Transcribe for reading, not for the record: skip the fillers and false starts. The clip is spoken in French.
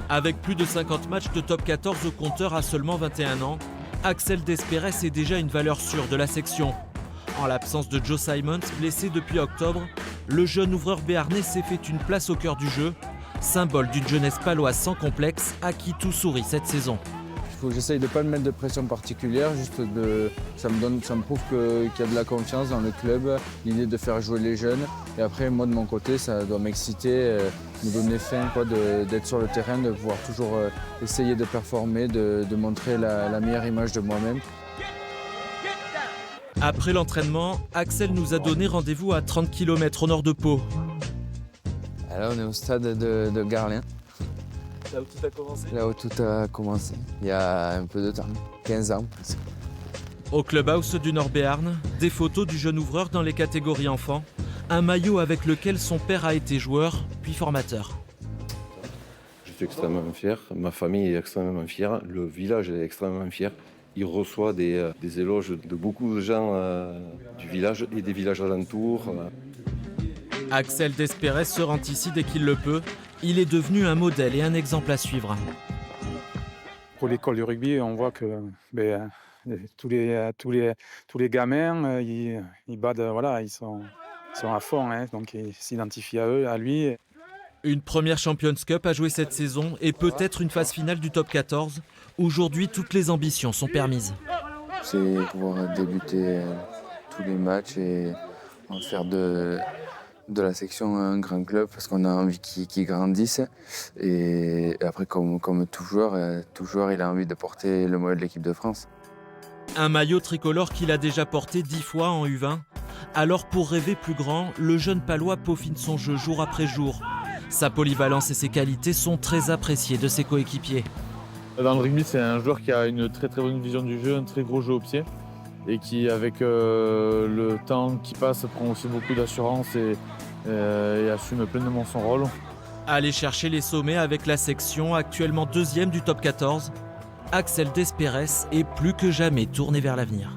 Avec plus de 50 matchs de top 14 au compteur à seulement 21 ans, Axel Desperes est déjà une valeur sûre de la section. En l'absence de Joe Simons, blessé depuis octobre, le jeune ouvreur béarnais s'est fait une place au cœur du jeu, symbole d'une jeunesse paloise sans complexe à qui tout sourit cette saison. Il faut que j'essaye de ne pas me mettre de pression particulière, ça me prouve qu'il y a de la confiance dans le club, l'idée de faire jouer les jeunes. Et après, moi de mon côté, ça doit m'exciter, me donner faim d'être sur le terrain, de pouvoir toujours essayer de performer, de montrer la meilleure image de moi-même. Après l'entraînement, Axel nous a donné rendez-vous à 30 km au nord de Pau. Là, on est au stade de Garlin. Là où tout a commencé. Là où tout a commencé, il y a un peu de temps, 15 ans presque. Au clubhouse du Nord-Béarn, des photos du jeune ouvreur dans les catégories enfants, un maillot avec lequel son père a été joueur, puis formateur. Je suis extrêmement fier, ma famille est extrêmement fière, le village est extrêmement fier. Il reçoit des éloges de beaucoup de gens du village et des villages alentours. Axel Desperes se rend ici dès qu'il le peut. Il est devenu un modèle et un exemple à suivre. Pour l'école du rugby, on voit que tous les gamins, ils battent, voilà, ils sont à fond, hein, donc ils s'identifient à lui. Une première Champions Cup à jouer cette saison et peut-être une phase finale du top 14. Aujourd'hui, toutes les ambitions sont permises. C'est pouvoir débuter tous les matchs et en faire de la section un grand club parce qu'on a envie qu'ils grandissent. Et après, comme tout joueur, il a envie de porter le maillot de l'équipe de France. Un maillot tricolore qu'il a déjà porté 10 fois en U20. Alors pour rêver plus grand, le jeune Palois peaufine son jeu jour après jour. Sa polyvalence et ses qualités sont très appréciées de ses coéquipiers. Dans le rugby, c'est un joueur qui a une très très bonne vision du jeu, un très gros jeu au pied et qui, avec le temps qui passe, prend aussi beaucoup d'assurance et assume pleinement son rôle. Aller chercher les sommets avec la section, actuellement 2e du top 14, Axel Desperes est plus que jamais tourné vers l'avenir.